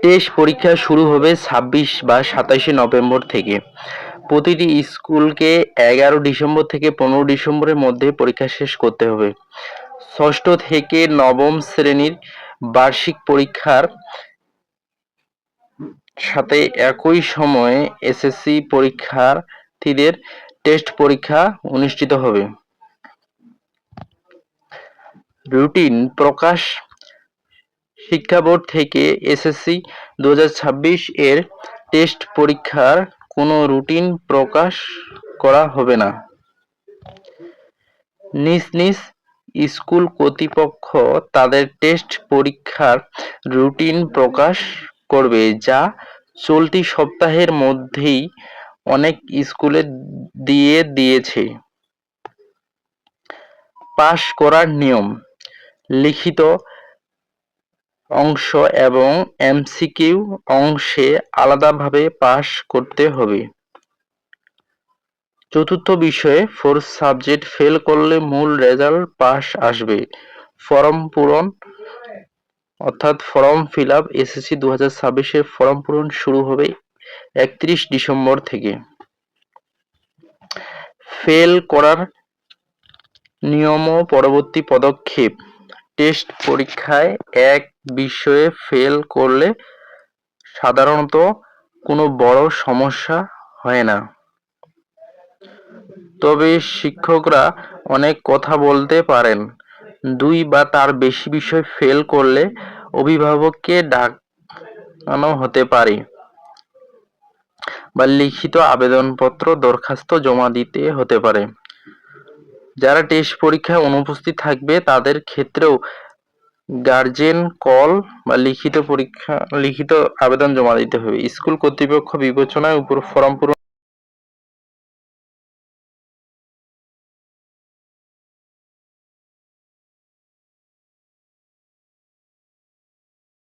Test পরীক্ষা শুরু হবে ২৬ বা ২৭শে নভেম্বর থেকে। প্রতিটি স্কুলকে ১১ ডিসেম্বর থেকে ১৫ ডিসেম্বরের মধ্যে পরীক্ষা শেষ করতে হবে। ষষ্ঠ থেকে নবম শ্রেণীর বার্ষিক পরীক্ষার সাথে একই সময়ে এসএসসি পরীক্ষার্থীদের টেস্ট পরীক্ষা অনুষ্ঠিত হবে। রুটিন প্রকাশ শিক্ষা বোর্ড থেকে এসএসসি ২০২৬ এর টেস্ট পরীক্ষার কোনো রুটিন প্রকাশ করা হবে না। নিজ নিজ স্কুল কর্তৃপক্ষ তাদের টেস্ট পরীক্ষার রুটিন প্রকাশ করবে, যা চলতি সপ্তাহের মধ্যেই অনেক স্কুলে দিয়ে দিয়েছে। পাস করার নিয়ম: লিখিত অংশ এবং এমসিকিউ অংশে আলাদাভাবে পাস করতে হবে। চতুর্থ বিষয়ে 4 সাবজেক্ট ফেল করলে মূল রেজাল্ট পাস আসবে। ফরম পূরণ অর্থাৎ ফর্ম ফিল আপ এসএসসি ২০২৬ এর ফর্ম পূরণ শুরু হবে ৩১ ডিসেম্বর থেকে। ফেল করার নিয়ম ও পরবর্তী পদক্ষেপ: টেস্ট পরীক্ষায় এক বিষয়ে ফেল করলে সাধারণত কোনো বড় সমস্যা হয় না, তবে শিক্ষকরা অনেক কথা বলতে পারেন। ২ বা তার বেশি বিষয় ফেল করলে অভিভাবককে ডাকানো হতে পারে বা লিখিত আবেদনপত্র দরখাস্ত জমা দিতে হতে পারে। যারা টেস্ট পরীক্ষায় অনুপস্থিত থাকবে তাদের ক্ষেত্রেও গার্জেন কল বা লিখিত আবেদন জমা দিতে হবে। স্কুল কর্তৃপক্ষ বিবেচনায় ফরম পূরণ